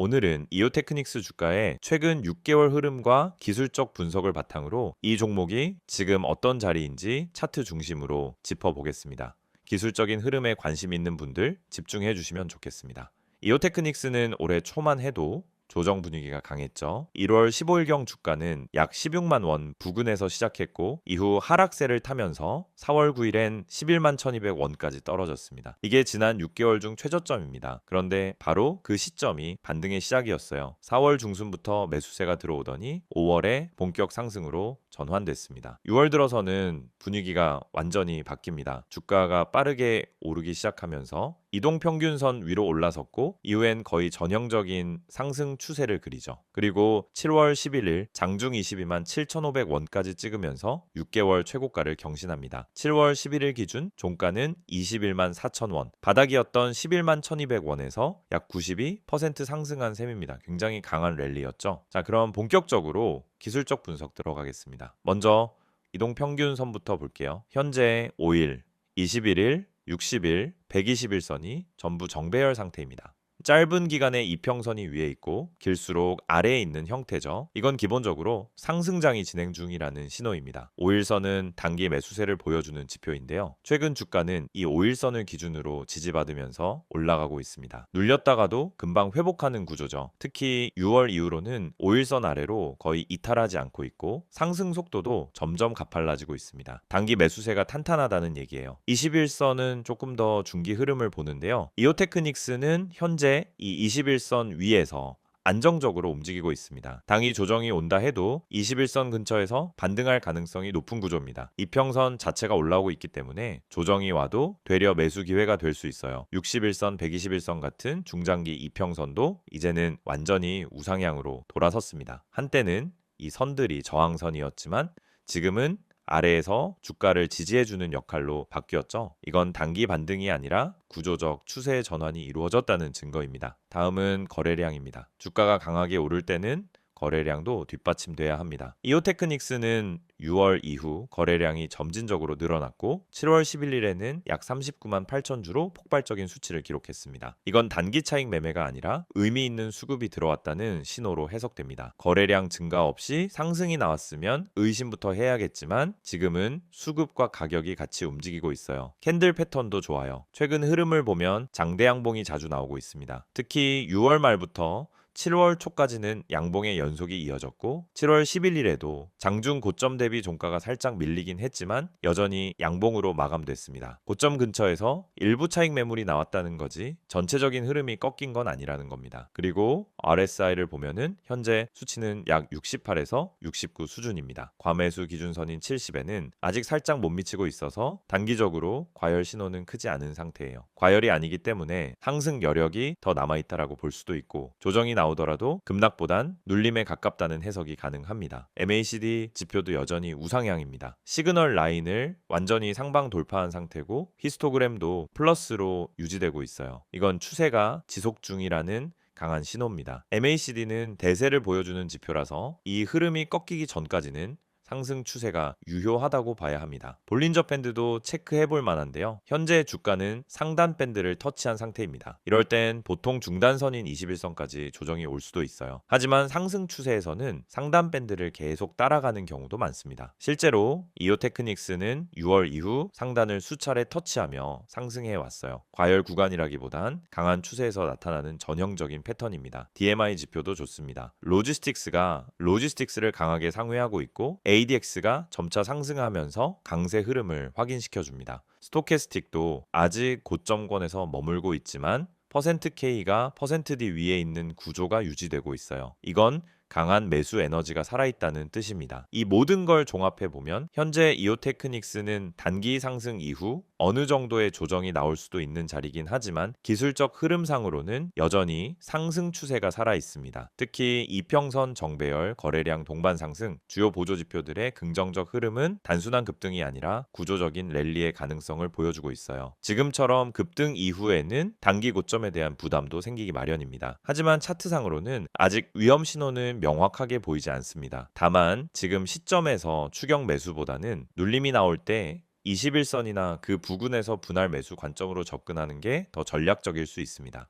오늘은 이오테크닉스 주가의 최근 6개월 흐름과 기술적 분석을 바탕으로 이 종목이 지금 어떤 자리인지 차트 중심으로 짚어보겠습니다. 기술적인 흐름에 관심 있는 분들 집중해 주시면 좋겠습니다. 이오테크닉스는 올해 초만 해도 조정 분위기가 강했죠. 1월 15일경 주가는 약 16만 원 부근에서 시작했고 이후 하락세를 타면서 4월 9일엔 11만 1200원까지 떨어졌습니다. 이게 지난 6개월 중 최저점입니다. 그런데 바로 그 시점이 반등의 시작이었어요. 4월 중순부터 매수세가 들어오더니 5월에 본격 상승으로 전환됐습니다. 6월 들어서는 분위기가 완전히 바뀝니다. 주가가 빠르게 오르기 시작하면서 이동평균선 위로 올라섰고 이후엔 거의 전형적인 상승 추세를 그리죠. 그리고 7월 11일 장중 22만 7,500원까지 찍으면서 6개월 최고가를 경신합니다. 7월 11일 기준 종가는 21만 4천원, 바닥이었던 11만 1,200원에서 약 92% 상승한 셈입니다. 굉장히 강한 랠리였죠. 자, 그럼 본격적으로 기술적 분석 들어가겠습니다. 먼저 이동평균선부터 볼게요. 현재 5일, 21일, 60일, 120일선이 전부 정배열 상태입니다. 짧은 기간의 이평선이 위에 있고 길수록 아래에 있는 형태죠. 이건 기본적으로 상승장이 진행 중이라는 신호입니다. 5일선은 단기 매수세를 보여주는 지표인데요. 최근 주가는 이 5일선을 기준으로 지지받으면서 올라가고 있습니다. 눌렸다가도 금방 회복하는 구조죠. 특히 6월 이후로는 5일선 아래로 거의 이탈하지 않고 있고 상승 속도도 점점 가팔라지고 있습니다. 단기 매수세가 탄탄하다는 얘기예요. 21선은 조금 더 중기 흐름을 보는데요. 이오테크닉스는 현재 이 21선 위에서 안정적으로 움직이고 있습니다. 당이 조정이 온다 해도 21선 근처에서 반등할 가능성이 높은 구조입니다. 이평선 자체가 올라오고 있기 때문에 조정이 와도 되려 매수 기회가 될 수 있어요. 61선, 121선 같은 중장기 이평선도 이제는 완전히 우상향으로 돌아섰습니다. 한때는 이 선들이 저항선이었지만 지금은 아래에서 주가를 지지해주는 역할로 바뀌었죠. 이건 단기 반등이 아니라 구조적 추세의 전환이 이루어졌다는 증거입니다. 다음은 거래량입니다. 주가가 강하게 오를 때는 거래량도 뒷받침돼야 합니다. 이오테크닉스는 6월 이후 거래량이 점진적으로 늘어났고 7월 11일에는 약 39만 8천 주로 폭발적인 수치를 기록했습니다. 이건 단기 차익 매매가 아니라 의미 있는 수급이 들어왔다는 신호로 해석됩니다. 거래량 증가 없이 상승이 나왔으면 의심부터 해야겠지만 지금은 수급과 가격이 같이 움직이고 있어요. 캔들 패턴도 좋아요. 최근 흐름을 보면 장대 양봉이 자주 나오고 있습니다. 특히 6월 말부터 7월 초까지는 양봉의 연속이 이어졌고 7월 11일에도 장중 고점 대비 종가가 살짝 밀리긴 했지만 여전히 양봉으로 마감됐습니다. 고점 근처에서 일부 차익 매물이 나왔다는 거지 전체적인 흐름이 꺾인 건 아니라는 겁니다. 그리고 RSI를 보면은 현재 수치는 약 68에서 69 수준입니다. 과매수 기준선인 70에는 아직 살짝 못 미치고 있어서 단기적으로 과열 신호는 크지 않은 상태예요. 과열이 아니기 때문에 상승 여력이 더 남아있다라고 볼 수도 있고 조정이 나오더라도 급락보단 눌림에 가깝다는 해석이 가능합니다. MACD 지표도 여전히 우상향입니다. 시그널 라인을 완전히 상방 돌파한 상태고 히스토그램도 플러스로 유지되고 있어요. 이건 추세가 지속 중이라는 강한 신호입니다. MACD는 대세를 보여주는 지표라서 이 흐름이 꺾이기 전까지는 상승 추세가 유효하다고 봐야 합니다. 볼린저 밴드도 체크해 볼 만한데요. 현재 주가는 상단 밴드를 터치한 상태입니다. 이럴 땐 보통 중단선인 21선까지 조정이 올 수도 있어요. 하지만 상승 추세에서는 상단 밴드를 계속 따라가는 경우도 많습니다. 실제로 이오테크닉스는 6월 이후 상단을 수차례 터치하며 상승해 왔어요. 과열 구간이라기보단 강한 추세에서 나타나는 전형적인 패턴입니다. DMI 지표도 좋습니다. 로지스틱스를 강하게 상회하고 있고 ADX가 점차 상승하면서 강세 흐름을 확인시켜줍니다. 스토캐스틱도 아직 고점권에서 머물고 있지만 %K가 %D 위에 있는 구조가 유지되고 있어요. 이건 강한 매수 에너지가 살아있다는 뜻입니다. 이 모든 걸 종합해 보면 현재 이오테크닉스는 단기 상승 이후 어느 정도의 조정이 나올 수도 있는 자리긴 하지만 기술적 흐름상으로는 여전히 상승 추세가 살아있습니다. 특히 이평선 정배열, 거래량 동반 상승, 주요 보조 지표들의 긍정적 흐름은 단순한 급등이 아니라 구조적인 랠리의 가능성을 보여주고 있어요. 지금처럼 급등 이후에는 단기 고점에 대한 부담도 생기기 마련입니다. 하지만 차트상으로는 아직 위험 신호는 명확하게 보이지 않습니다. 다만 지금 시점에서 추격 매수보다는 눌림이 나올 때 21선이나 그 부근에서 분할 매수 관점으로 접근하는 게 더 전략적일 수 있습니다.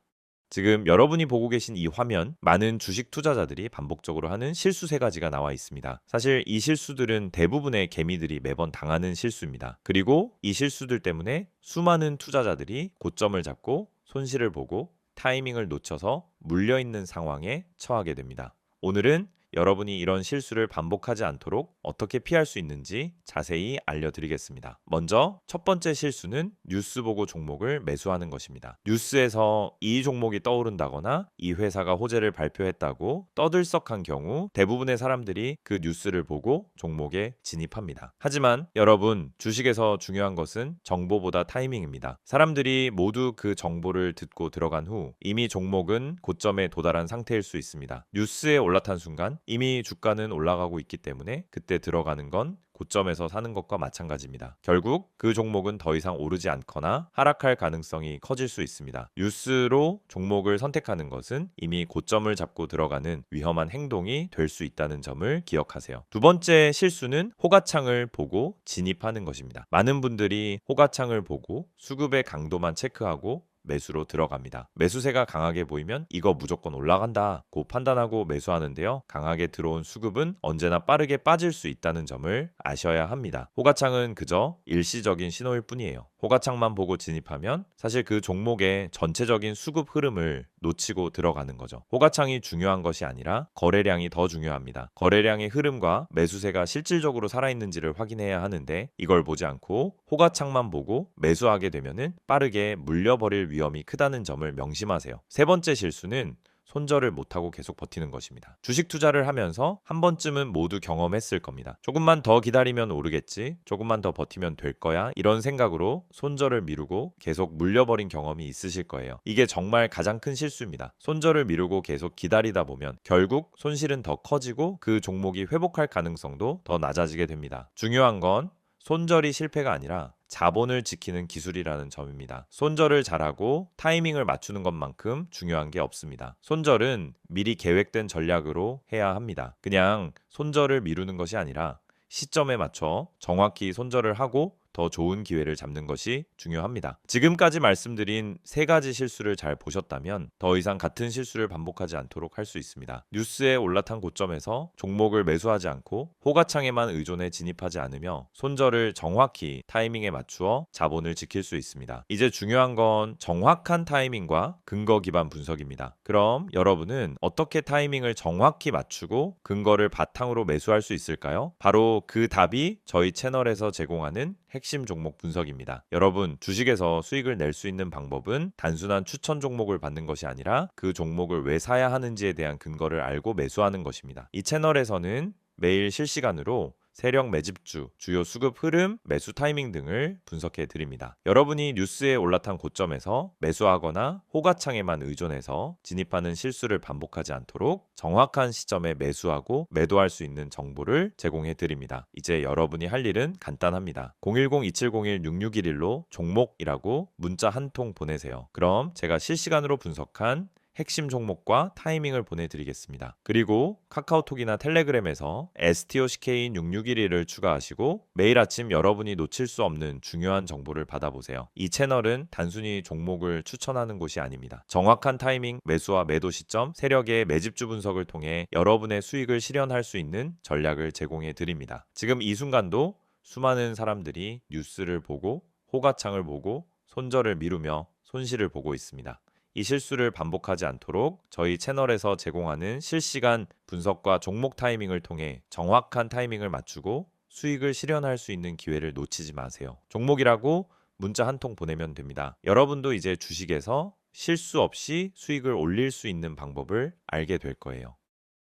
지금 여러분이 보고 계신 이 화면, 많은 주식 투자자들이 반복적으로 하는 실수 3가지가 나와 있습니다. 사실 이 실수들은 대부분의 개미들이 매번 당하는 실수입니다. 그리고 이 실수들 때문에 수많은 투자자들이 고점을 잡고 손실을 보고 타이밍을 놓쳐서 물려있는 상황에 처하게 됩니다. 오늘은 여러분이 이런 실수를 반복하지 않도록 어떻게 피할 수 있는지 자세히 알려드리겠습니다. 먼저 첫 번째 실수는 뉴스 보고 종목을 매수하는 것입니다. 뉴스에서 이 종목이 떠오른다거나 이 회사가 호재를 발표했다고 떠들썩한 경우 대부분의 사람들이 그 뉴스를 보고 종목에 진입합니다. 하지만 여러분, 주식에서 중요한 것은 정보보다 타이밍입니다. 사람들이 모두 그 정보를 듣고 들어간 후 이미 종목은 고점에 도달한 상태일 수 있습니다. 뉴스에 올라탄 순간 이미 주가는 올라가고 있기 때문에 그때 들어가는 건 고점에서 사는 것과 마찬가지입니다. 결국 그 종목은 더 이상 오르지 않거나 하락할 가능성이 커질 수 있습니다. 뉴스로 종목을 선택하는 것은 이미 고점을 잡고 들어가는 위험한 행동이 될 수 있다는 점을 기억하세요. 두 번째 실수는 호가창을 보고 진입하는 것입니다. 많은 분들이 호가창을 보고 수급의 강도만 체크하고 매수로 들어갑니다. 매수세가 강하게 보이면 이거 무조건 올라간다고 판단하고 매수하는데요. 강하게 들어온 수급은 언제나 빠르게 빠질 수 있다는 점을 아셔야 합니다. 호가창은 그저 일시적인 신호일 뿐이에요. 호가창만 보고 진입하면 사실 그 종목의 전체적인 수급 흐름을 놓치고 들어가는 거죠. 호가창이 중요한 것이 아니라 거래량이 더 중요합니다. 거래량의 흐름과 매수세가 실질적으로 살아있는지를 확인해야 하는데 이걸 보지 않고 호가창만 보고 매수하게 되면은 빠르게 물려버릴 위험이 크다는 점을 명심하세요. 세 번째 실수는 손절을 못하고 계속 버티는 것입니다. 주식 투자를 하면서 한 번쯤은 모두 경험했을 겁니다. 조금만 더 기다리면 오르겠지, 조금만 더 버티면 될 거야, 이런 생각으로 손절을 미루고 계속 물려버린 경험이 있으실 거예요. 이게 정말 가장 큰 실수입니다. 손절을 미루고 계속 기다리다 보면 결국 손실은 더 커지고 그 종목이 회복할 가능성도 더 낮아지게 됩니다. 중요한 건 손절이 실패가 아니라 자본을 지키는 기술이라는 점입니다. 손절을 잘하고 타이밍을 맞추는 것만큼 중요한 게 없습니다. 손절은 미리 계획된 전략으로 해야 합니다. 그냥 손절을 미루는 것이 아니라 시점에 맞춰 정확히 손절을 하고 더 좋은 기회를 잡는 것이 중요합니다. 지금까지 말씀드린 3가지 실수를 잘 보셨다면 더 이상 같은 실수를 반복하지 않도록 할 수 있습니다. 뉴스에 올라탄 고점에서 종목을 매수하지 않고 호가창에만 의존해 진입하지 않으며 손절을 정확히 타이밍에 맞추어 자본을 지킬 수 있습니다. 이제 중요한 건 정확한 타이밍과 근거 기반 분석입니다. 그럼 여러분은 어떻게 타이밍을 정확히 맞추고 근거를 바탕으로 매수할 수 있을까요? 바로 그 답이 저희 채널에서 제공하는 핵심 종목 분석입니다. 여러분, 주식에서 수익을 낼 수 있는 방법은 단순한 추천 종목을 받는 것이 아니라 그 종목을 왜 사야 하는지에 대한 근거를 알고 매수하는 것입니다. 이 채널에서는 매일 실시간으로 세력 매집주, 주요 수급 흐름, 매수 타이밍 등을 분석해 드립니다. 여러분이 뉴스에 올라탄 고점에서 매수하거나 호가창에만 의존해서 진입하는 실수를 반복하지 않도록 정확한 시점에 매수하고 매도할 수 있는 정보를 제공해 드립니다. 이제 여러분이 할 일은 간단합니다. 010-2701-6611로 종목이라고 문자 한 통 보내세요. 그럼 제가 실시간으로 분석한 핵심 종목과 타이밍을 보내드리겠습니다. 그리고 카카오톡이나 텔레그램에서 STOCK인 6611을 추가하시고 매일 아침 여러분이 놓칠 수 없는 중요한 정보를 받아보세요. 이 채널은 단순히 종목을 추천하는 곳이 아닙니다. 정확한 타이밍, 매수와 매도 시점, 세력의 매집주 분석을 통해 여러분의 수익을 실현할 수 있는 전략을 제공해 드립니다. 지금 이 순간도 수많은 사람들이 뉴스를 보고 호가창을 보고 손절을 미루며 손실을 보고 있습니다. 이 실수를 반복하지 않도록 저희 채널에서 제공하는 실시간 분석과 종목 타이밍을 통해 정확한 타이밍을 맞추고 수익을 실현할 수 있는 기회를 놓치지 마세요. 종목이라고 문자 한 통 보내면 됩니다. 여러분도 이제 주식에서 실수 없이 수익을 올릴 수 있는 방법을 알게 될 거예요.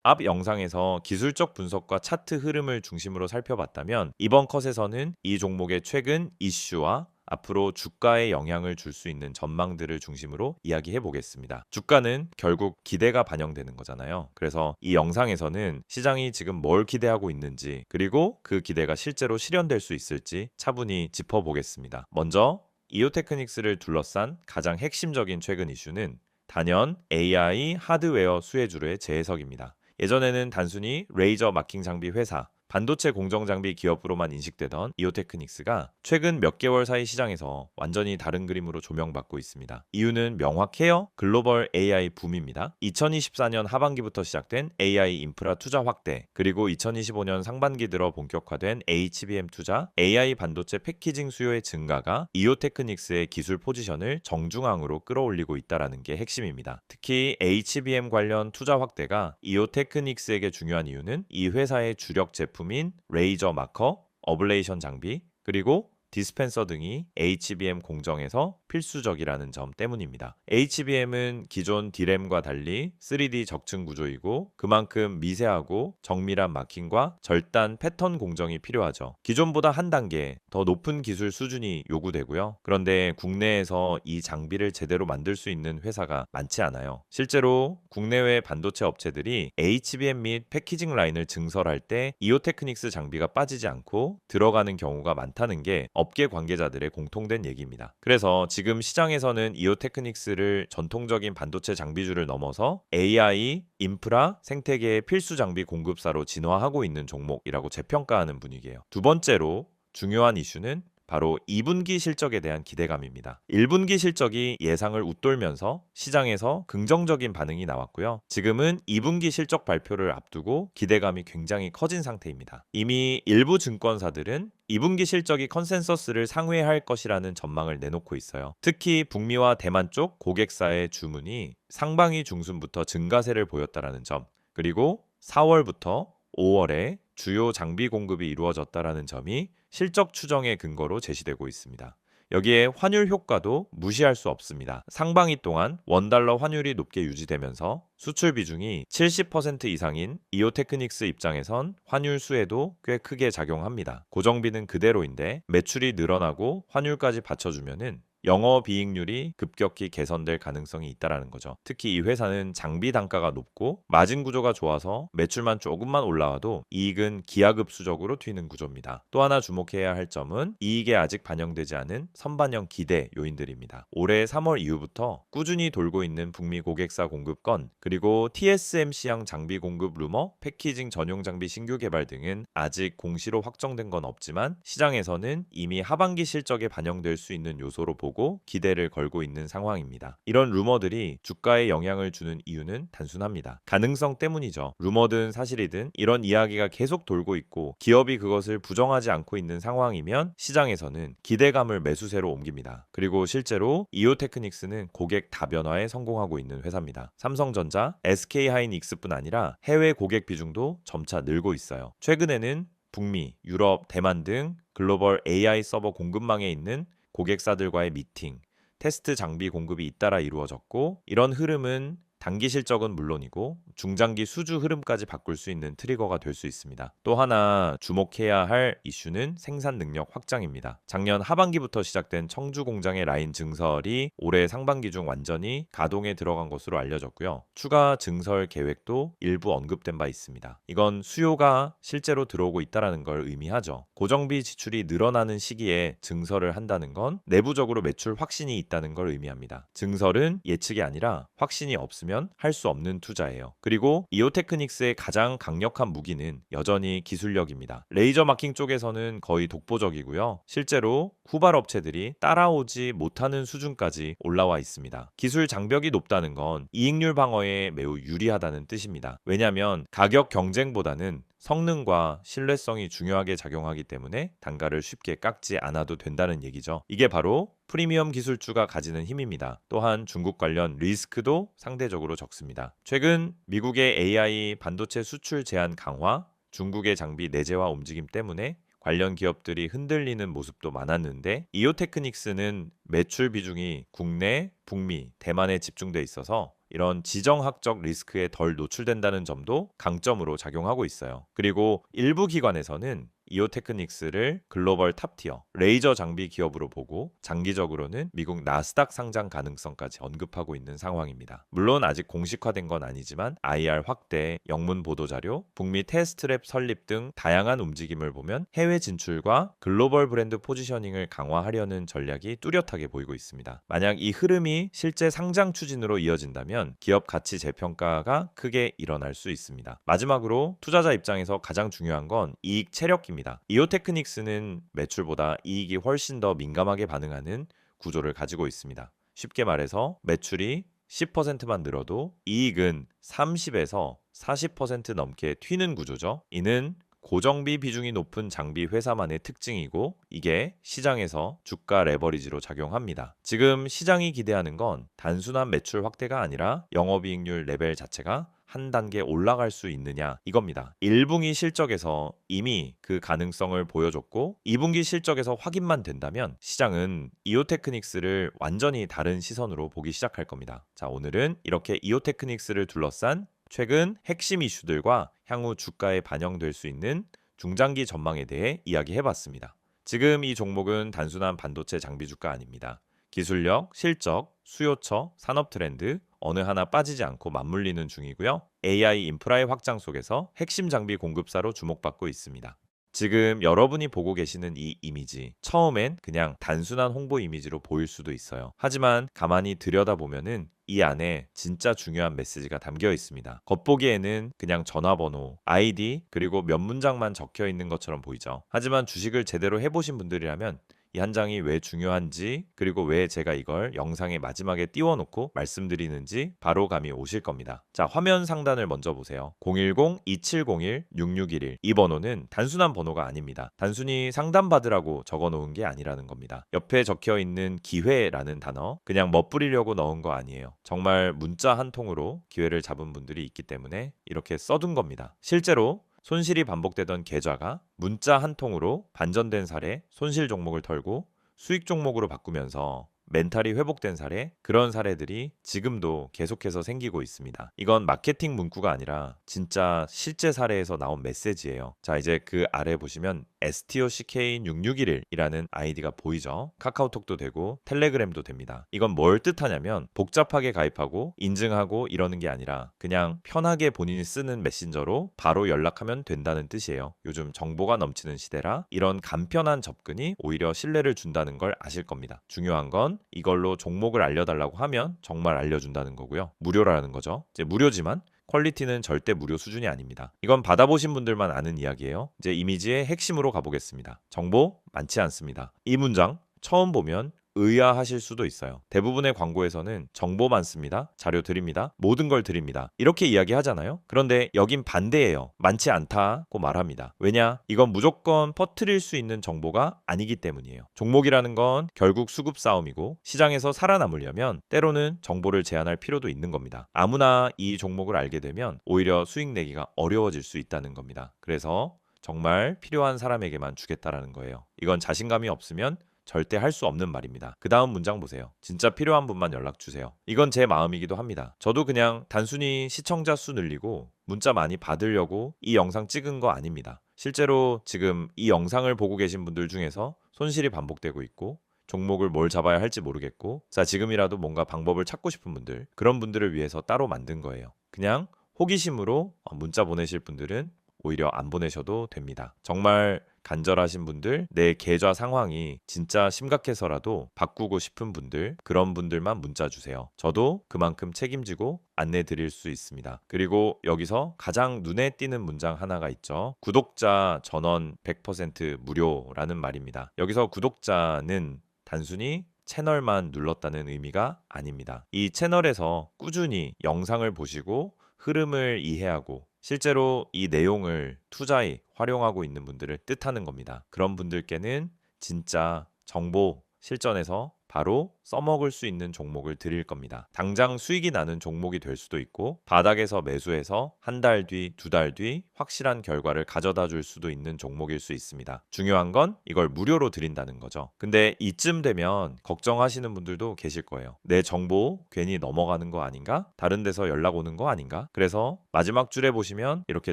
앞 영상에서 기술적 분석과 차트 흐름을 중심으로 살펴봤다면 이번 컷에서는 이 종목의 최근 이슈와 앞으로 주가에 영향을 줄 수 있는 전망들을 중심으로 이야기해 보겠습니다. 주가는 결국 기대가 반영되는 거잖아요. 그래서 이 영상에서는 시장이 지금 뭘 기대하고 있는지 그리고 그 기대가 실제로 실현될 수 있을지 차분히 짚어보겠습니다. 먼저 이오테크닉스를 둘러싼 가장 핵심적인 최근 이슈는 단연 AI 하드웨어 수혜주로의 재해석입니다. 예전에는 단순히 레이저 마킹 장비 회사 반도체 공정 장비 기업으로만 인식되던 이오테크닉스가 최근 몇 개월 사이 시장에서 완전히 다른 그림으로 조명받고 있습니다. 이유는 명확해요. 글로벌 AI 붐입니다. 2024년 하반기부터 시작된 AI 인프라 투자 확대, 그리고 2025년 상반기 들어 본격화된 HBM 투자, AI 반도체 패키징 수요의 증가가 이오테크닉스의 기술 포지션을 정중앙으로 끌어올리고 있다는 게 핵심입니다. 특히 HBM 관련 투자 확대가 이오테크닉스에게 중요한 이유는 이 회사의 주력 제품인 레이저 마커, 어블레이션 장비, 그리고 디스펜서 등이 HBM 공정에서 필수적이라는 점 때문입니다. HBM은 기존 D램과 달리 3D 적층 구조이고 그만큼 미세하고 정밀한 마킹과 절단 패턴 공정이 필요하죠. 기존보다 한 단계 더 높은 기술 수준이 요구되고요. 그런데 국내에서 이 장비를 제대로 만들 수 있는 회사가 많지 않아요. 실제로 국내외 반도체 업체들이 HBM 및 패키징 라인을 증설할 때 이오테크닉스 장비가 빠지지 않고 들어가는 경우가 많다는 게 업계 관계자들의 공통된 얘기입니다. 그래서 지금 시장에서는 이오테크닉스를 전통적인 반도체 장비주를 넘어서 AI, 인프라, 생태계의 필수 장비 공급사로 진화하고 있는 종목이라고 재평가하는 분위기예요. 두 번째로 중요한 이슈는 바로 2분기 실적에 대한 기대감입니다. 1분기 실적이 예상을 웃돌면서 시장에서 긍정적인 반응이 나왔고요. 지금은 2분기 실적 발표를 앞두고 기대감이 굉장히 커진 상태입니다. 이미 일부 증권사들은 2분기 실적이 컨센서스를 상회할 것이라는 전망을 내놓고 있어요. 특히 북미와 대만 쪽 고객사의 주문이 상반기 중순부터 증가세를 보였다라는 점, 그리고 4월부터 5월에 주요 장비 공급이 이루어졌다라는 점이 실적 추정의 근거로 제시되고 있습니다. 여기에 환율 효과도 무시할 수 없습니다. 상반기 동안 원달러 환율이 높게 유지되면서 수출 비중이 70% 이상인 이오테크닉스 입장에선 환율 수혜도 꽤 크게 작용합니다. 고정비는 그대로인데 매출이 늘어나고 환율까지 받쳐주면은 영업이익률이 급격히 개선될 가능성이 있다는 거죠. 특히 이 회사는 장비 단가가 높고 마진 구조가 좋아서 매출만 조금만 올라와도 이익은 기하급수적으로 튀는 구조입니다. 또 하나 주목해야 할 점은 이익에 아직 반영되지 않은 선반영 기대 요인들입니다. 올해 3월 이후부터 꾸준히 돌고 있는 북미 고객사 공급건, 그리고 TSMC형 장비 공급 루머, 패키징 전용 장비 신규 개발 등은 아직 공시로 확정된 건 없지만 시장에서는 이미 하반기 실적에 반영될 수 있는 요소로 보고 기대를 걸고 있는 상황입니다. 이런 루머들이 주가에 영향을 주는 이유는 단순합니다. 가능성 때문이죠. 루머든 사실이든 이런 이야기가 계속 돌고 있고 기업이 그것을 부정하지 않고 있는 상황이면 시장에서는 기대감을 매수세로 옮깁니다. 그리고 실제로 이오테크닉스는 고객 다변화에 성공하고 있는 회사입니다. 삼성전자, SK하이닉스뿐 아니라 해외 고객 비중도 점차 늘고 있어요. 최근에는 북미, 유럽, 대만 등 글로벌 AI 서버 공급망에 있는 고객사들과의 미팅, 테스트 장비 공급이 잇따라 이루어졌고, 이런 흐름은 단기 실적은 물론이고 중장기 수주 흐름까지 바꿀 수 있는 트리거가 될 수 있습니다. 또 하나 주목해야 할 이슈는 생산 능력 확장입니다. 작년 하반기부터 시작된 청주 공장의 라인 증설이 올해 상반기 중 완전히 가동에 들어간 것으로 알려졌고요. 추가 증설 계획도 일부 언급된 바 있습니다. 이건 수요가 실제로 들어오고 있다는 걸 의미하죠. 고정비 지출이 늘어나는 시기에 증설을 한다는 건 내부적으로 매출 확신이 있다는 걸 의미합니다. 증설은 예측이 아니라 확신이 없으면 할 수 없는 투자예요. 그리고 이오테크닉스의 가장 강력한 무기는 여전히 기술력입니다. 레이저 마킹 쪽에서는 거의 독보적이고요. 실제로 후발 업체들이 따라오지 못하는 수준까지 올라와 있습니다. 기술 장벽이 높다는 건 이익률 방어에 매우 유리하다는 뜻입니다. 왜냐하면 가격 경쟁보다는 성능과 신뢰성이 중요하게 작용하기 때문에 단가를 쉽게 깎지 않아도 된다는 얘기죠. 이게 바로 프리미엄 기술주가 가지는 힘입니다. 또한 중국 관련 리스크도 상대적으로 적습니다. 최근 미국의 AI 반도체 수출 제한 강화, 중국의 장비 내재화 움직임 때문에 관련 기업들이 흔들리는 모습도 많았는데 이오테크닉스는 매출 비중이 국내, 북미, 대만에 집중돼 있어서 이런 지정학적 리스크에 덜 노출된다는 점도 강점으로 작용하고 있어요. 그리고 일부 기관에서는 이오테크닉스를 글로벌 탑티어 레이저 장비 기업으로 보고 장기적으로는 미국 나스닥 상장 가능성까지 언급하고 있는 상황입니다. 물론 아직 공식화된 건 아니지만 IR 확대, 영문 보도자료, 북미 테스트랩 설립 등 다양한 움직임을 보면 해외 진출과 글로벌 브랜드 포지셔닝을 강화하려는 전략이 뚜렷하게 보이고 있습니다. 만약 이 흐름이 실제 상장 추진으로 이어진다면 기업 가치 재평가가 크게 일어날 수 있습니다. 마지막으로 투자자 입장에서 가장 중요한 건 이익 체력입니다. 이오테크닉스는 매출보다 이익이 훨씬 더 민감하게 반응하는 구조를 가지고 있습니다. 쉽게 말해서 매출이 10%만 늘어도 이익은 30에서 40% 넘게 튀는 구조죠. 이는 고정비 비중이 높은 장비 회사만의 특징이고 이게 시장에서 주가 레버리지로 작용합니다. 지금 시장이 기대하는 건 단순한 매출 확대가 아니라 영업이익률 레벨 자체가 한 단계 올라갈 수 있느냐 이겁니다. 1분기 실적에서 이미 그 가능성을 보여줬고 2분기 실적에서 확인만 된다면 시장은 이오테크닉스를 완전히 다른 시선으로 보기 시작할 겁니다. 자, 오늘은 이렇게 이오테크닉스를 둘러싼 최근 핵심 이슈들과 향후 주가에 반영될 수 있는 중장기 전망에 대해 이야기해봤습니다. 지금 이 종목은 단순한 반도체 장비 주가 아닙니다. 기술력, 실적, 수요처, 산업 트렌드 어느 하나 빠지지 않고 맞물리는 중이고요. AI 인프라의 확장 속에서 핵심 장비 공급사로 주목받고 있습니다. 지금 여러분이 보고 계시는 이 이미지, 처음엔 그냥 단순한 홍보 이미지로 보일 수도 있어요. 하지만 가만히 들여다보면은 이 안에 진짜 중요한 메시지가 담겨 있습니다. 겉보기에는 그냥 전화번호, 아이디, 그리고 몇 문장만 적혀 있는 것처럼 보이죠. 하지만 주식을 제대로 해보신 분들이라면 이 한 장이 왜 중요한지 그리고 왜 제가 이걸 영상의 마지막에 띄워놓고 말씀드리는지 바로 감이 오실 겁니다. 자, 화면 상단을 먼저 보세요. 010-2701-6611 이 번호는 단순한 번호가 아닙니다. 단순히 상담받으라고 적어놓은 게 아니라는 겁니다. 옆에 적혀있는 기회라는 단어 그냥 멋부리려고 넣은 거 아니에요. 정말 문자 한 통으로 기회를 잡은 분들이 있기 때문에 이렇게 써둔 겁니다. 실제로 손실이 반복되던 계좌가 문자 한 통으로 반전된 사례, 손실 종목을 털고 수익 종목으로 바꾸면서 멘탈이 회복된 사례, 그런 사례들이 지금도 계속해서 생기고 있습니다. 이건 마케팅 문구가 아니라 진짜 실제 사례에서 나온 메시지예요. 자, 이제 그 아래 보시면 STOCK6611이라는 아이디가 보이죠? 카카오톡도 되고 텔레그램도 됩니다. 이건 뭘 뜻하냐면 복잡하게 가입하고 인증하고 이러는 게 아니라 그냥 편하게 본인이 쓰는 메신저로 바로 연락하면 된다는 뜻이에요. 요즘 정보가 넘치는 시대라 이런 간편한 접근이 오히려 신뢰를 준다는 걸 아실 겁니다. 중요한 건 이걸로 종목을 알려달라고 하면 정말 알려준다는 거고요. 무료라는 거죠. 이제 무료지만 퀄리티는 절대 무료 수준이 아닙니다. 이건 받아보신 분들만 아는 이야기예요. 이제 이미지의 핵심으로 가보겠습니다. 정보 많지 않습니다. 이 문장 처음 보면 의아하실 수도 있어요. 대부분의 광고에서는 정보 많습니다. 자료 드립니다. 모든 걸 드립니다. 이렇게 이야기하잖아요. 그런데 여긴 반대예요. 많지 않다고 말합니다. 왜냐? 이건 무조건 퍼뜨릴 수 있는 정보가 아니기 때문이에요. 종목이라는 건 결국 수급 싸움이고 시장에서 살아남으려면 때로는 정보를 제한할 필요도 있는 겁니다. 아무나 이 종목을 알게 되면 오히려 수익 내기가 어려워질 수 있다는 겁니다. 그래서 정말 필요한 사람에게만 주겠다라는 거예요. 이건 자신감이 없으면 절대 할 수 없는 말입니다. 그 다음 문장 보세요. 진짜 필요한 분만 연락 주세요. 이건 제 마음이기도 합니다. 저도 그냥 단순히 시청자 수 늘리고 문자 많이 받으려고 이 영상 찍은 거 아닙니다. 실제로 지금 이 영상을 보고 계신 분들 중에서 손실이 반복되고 있고 종목을 뭘 잡아야 할지 모르겠고 자, 지금이라도 뭔가 방법을 찾고 싶은 분들, 그런 분들을 위해서 따로 만든 거예요. 그냥 호기심으로 문자 보내실 분들은 오히려 안 보내셔도 됩니다. 정말 간절하신 분들, 내 계좌 상황이 진짜 심각해서라도 바꾸고 싶은 분들, 그런 분들만 문자 주세요. 저도 그만큼 책임지고 안내 드릴 수 있습니다. 그리고 여기서 가장 눈에 띄는 문장 하나가 있죠. 구독자 전원 100% 무료라는 말입니다. 여기서 구독자는 단순히 채널만 눌렀다는 의미가 아닙니다. 이 채널에서 꾸준히 영상을 보시고 흐름을 이해하고 실제로 이 내용을 투자에 활용하고 있는 분들을 뜻하는 겁니다. 그런 분들께는 진짜 정보 실전에서 바로 써먹을 수 있는 종목을 드릴 겁니다. 당장 수익이 나는 종목이 될 수도 있고 바닥에서 매수해서 한 달 뒤, 두 달 뒤 확실한 결과를 가져다 줄 수도 있는 종목일 수 있습니다. 중요한 건 이걸 무료로 드린다는 거죠. 근데 이쯤 되면 걱정하시는 분들도 계실 거예요. 내 정보 괜히 넘어가는 거 아닌가? 다른 데서 연락 오는 거 아닌가? 그래서 마지막 줄에 보시면 이렇게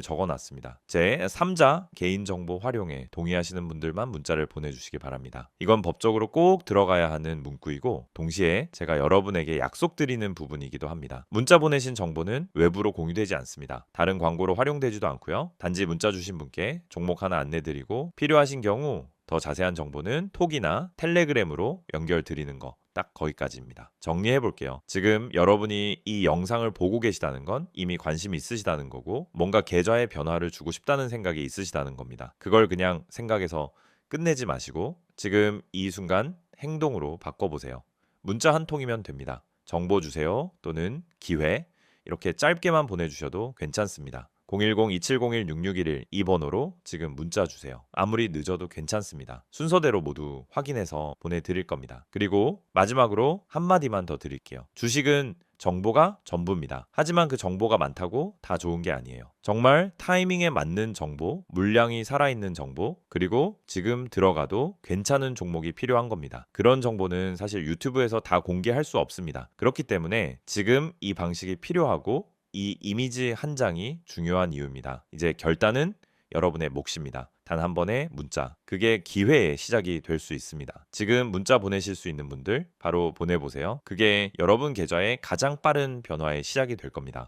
적어놨습니다. 제 3자 개인정보 활용에 동의하시는 분들만 문자를 보내주시기 바랍니다. 이건 법적으로 꼭 들어가야 하는 문구이고 동시에 제가 여러분에게 약속드리는 부분이기도 합니다. 문자 보내신 정보는 외부로 공유되지 않습니다. 다른 광고로 활용되지도 않고요. 단지 문자 주신 분께 종목 하나 안내드리고 필요하신 경우 더 자세한 정보는 톡이나 텔레그램으로 연결드리는 거 딱 거기까지입니다. 정리해 볼게요. 지금 여러분이 이 영상을 보고 계시다는 건 이미 관심이 있으시다는 거고 뭔가 계좌의 변화를 주고 싶다는 생각이 있으시다는 겁니다. 그걸 그냥 생각해서 끝내지 마시고 지금 이 순간 행동으로 바꿔보세요. 문자 한 통이면 됩니다. 정보 주세요 또는 기회 이렇게 짧게만 보내주셔도 괜찮습니다. 010-2701-6611 이 번호로 지금 문자 주세요. 아무리 늦어도 괜찮습니다. 순서대로 모두 확인해서 보내드릴 겁니다. 그리고 마지막으로 한마디만 더 드릴게요. 주식은 정보가 전부입니다. 하지만 그 정보가 많다고 다 좋은 게 아니에요. 정말 타이밍에 맞는 정보, 물량이 살아있는 정보, 그리고 지금 들어가도 괜찮은 종목이 필요한 겁니다. 그런 정보는 사실 유튜브에서 다 공개할 수 없습니다. 그렇기 때문에 지금 이 방식이 필요하고 이 이미지 한 장이 중요한 이유입니다. 이제 결단은 여러분의 몫입니다. 단 한 번의 문자. 그게 기회의 시작이 될 수 있습니다. 지금 문자 보내실 수 있는 분들 바로 보내보세요. 그게 여러분 계좌의 가장 빠른 변화의 시작이 될 겁니다.